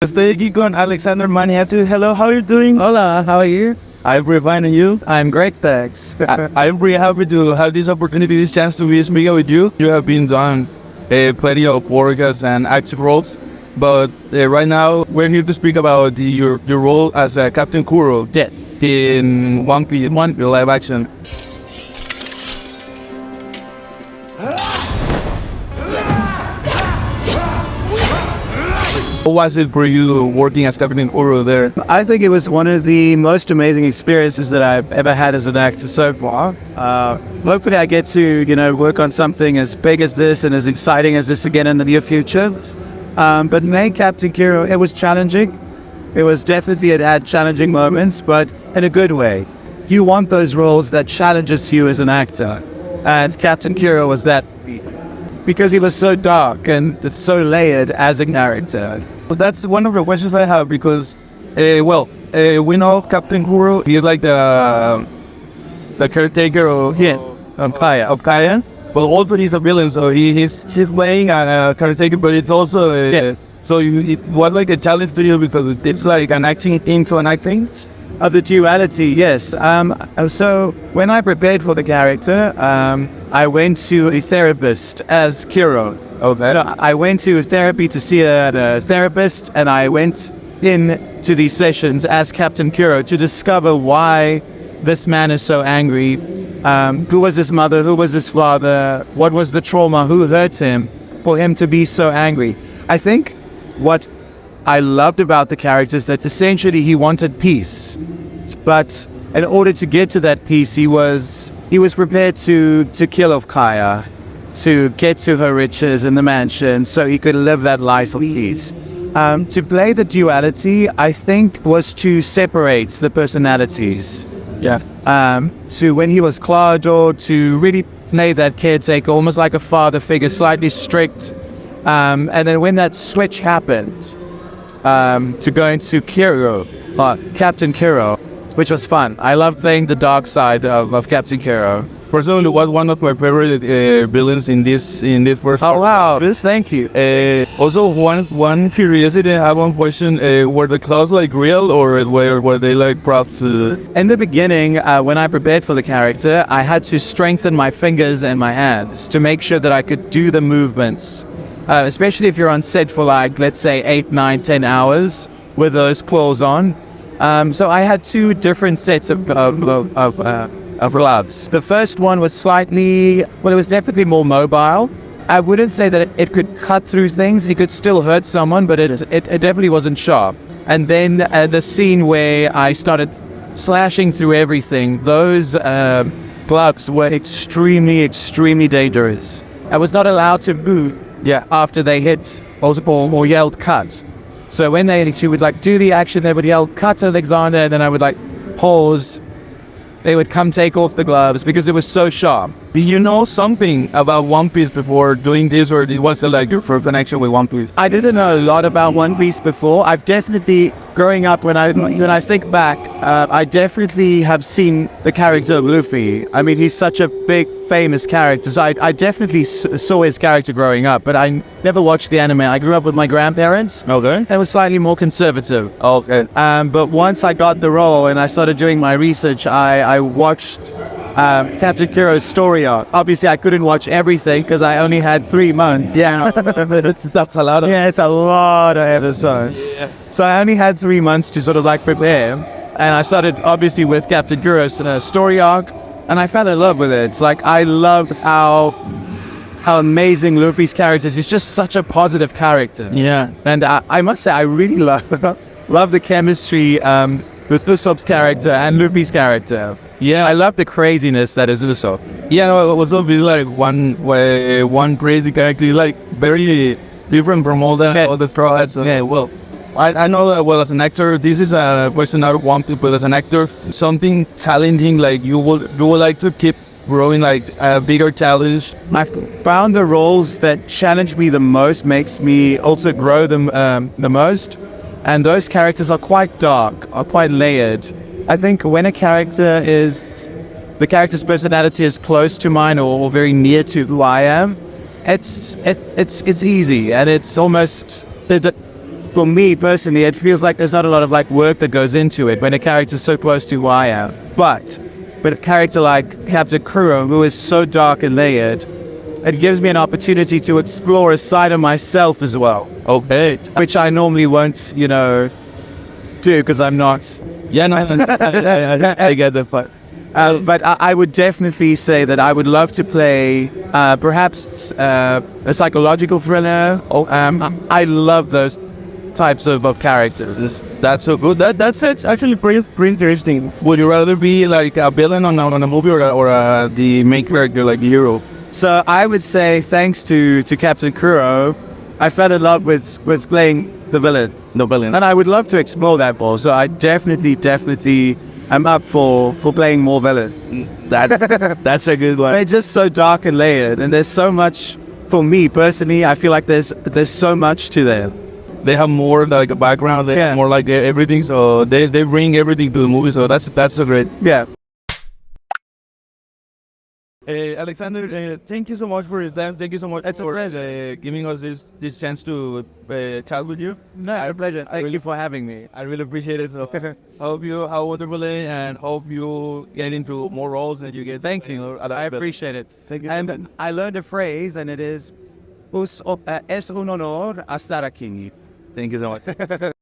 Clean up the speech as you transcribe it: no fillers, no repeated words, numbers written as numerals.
Estoy aquí con Alexander Maniatis. Hello, how are you doing? Hola, how are you? I'm very fine, and you? I'm great, thanks. I'm very happy to have this opportunity, this chance to be speaking with you. You have been done plenty of workers and active roles, but right now we're here to speak about your role as Captain Kuro. Yes. In One Piece, live action. How was it for you working as Captain Kuro there? I think it was one of the most amazing experiences that I've ever had as an actor so far. Hopefully I get to, work on something as big as this and as exciting as this again in the near future. But main Captain Kuro, it was challenging. It was definitely, it had challenging moments, but in a good way. You want those roles that challenges you as an actor. And Captain Kuro was that because he was so dark and so layered as a character. Well, that's one of the questions I have because, we know Captain Kuro, he's like the caretaker of Kaya. But also he's a villain, so he's playing a caretaker, but it's also so it was like a challenge to you because it's like an acting into an acting. Of the duality, yes. So when I prepared for the character, I went to a therapist as Kuro. Okay. So I went to therapy to see a therapist, and I went in to these sessions as Captain Kuro to discover why this man is so angry. Who was his mother? Who was his father? What was the trauma? Who hurt him for him to be so angry? I think what I loved about the character is that essentially he wanted peace, but in order to get to that peace, he was prepared to kill off Kaya, to get to her riches in the mansion, so he could live that life of peace. To play the duality, I think, was to separate the personalities. Yeah. So when he was Claudio, to really play that caretaker, almost like a father figure, slightly strict, and then when that switch happened, to go into Captain Kuro, which was fun. I love playing the dark side of Captain Kuro. Personally, was one of my favorite villains in this first. Oh wow! Thank you. Also, one curiosity, I have one question: were the claws like real, or were they like props? In the beginning, when I prepared for the character, I had to strengthen my fingers and my hands to make sure that I could do the movements. Especially if you're on set for like, let's say 8, 9, 10 hours with those claws on. So I had two different sets of gloves. The first one was it was definitely more mobile. I wouldn't say that it could cut through things. It could still hurt someone, but it definitely wasn't sharp. And then the scene where I started slashing through everything, those gloves were extremely, extremely dangerous. I was not allowed to move. Yeah. After they hit or yelled cut. So when she would like do the action, they would yell cut Alexander, and then I would like pause. They would come take off the gloves because it was so sharp. Do you know something about One Piece before doing this, or it was like your first connection with One Piece? I didn't know a lot about One Piece before. I've definitely, growing up, when I think back, I definitely have seen the character of Luffy. I mean, he's such a big, famous character. So I definitely saw his character growing up, but I never watched the anime. I grew up with my grandparents. Okay. And was slightly more conservative. Okay. But once I got the role and I started doing my research, I watched Captain Kuro's story arc. Obviously, I couldn't watch everything because I only had 3 months. Yeah, that's a lot of. Yeah, it's a lot of episodes. Yeah. So I only had 3 months to sort of like prepare, and I started obviously with Captain Kuro's story arc, and I fell in love with it. It's like I love how amazing Luffy's character is. He's just such a positive character. Yeah. And I must say, I really love the chemistry with Usopp's character and Luffy's character. Yeah, I love the craziness that is Usopp. Yeah, no, it was always like one crazy character, like very different from all the Straw Hats. Yeah, well, I know that, well, as an actor, this is a question I want to put as an actor, something challenging, like you would like to keep growing, like a bigger challenge. I found the roles that challenge me the most makes me also grow them the most. And those characters are quite dark, are quite layered. I think when the character's personality is close to mine or very near to who I am, it's easy, and it's almost for me personally, it feels like there's not a lot of like work that goes into it when a character's so close to who I am. But with a character like Captain Kuro, who is so dark and layered, it gives me an opportunity to explore a side of myself as well. Okay. Which I normally won't, do because I'm not. Yeah, no, I get the part. But I would definitely say that I would love to play perhaps a psychological thriller. I love those types of characters. That's so good. That's actually pretty interesting. Would you rather be like a villain on a movie or the main character, like the hero? So I would say, thanks to Captain Kuro, I fell in love with playing the villains. The villain. And I would love to explore that more. So I definitely am up for playing more villains. That's a good one. They're just so dark and layered, and there's so much. For me personally, I feel like there's so much to them. They have more like a background. They have more like everything. So they bring everything to the movie. So that's so great. Yeah. Alexander, thank you so much for your time. Thank you so much for giving us this chance to chat with you. No, it's a pleasure. Thank you for having me. I really appreciate it. So hope you have a wonderful day and hope you get into more roles and you get. Thank you. I appreciate it. Thank you. And I learned a phrase, and it is, es un honor estar aquí. Thank you so much.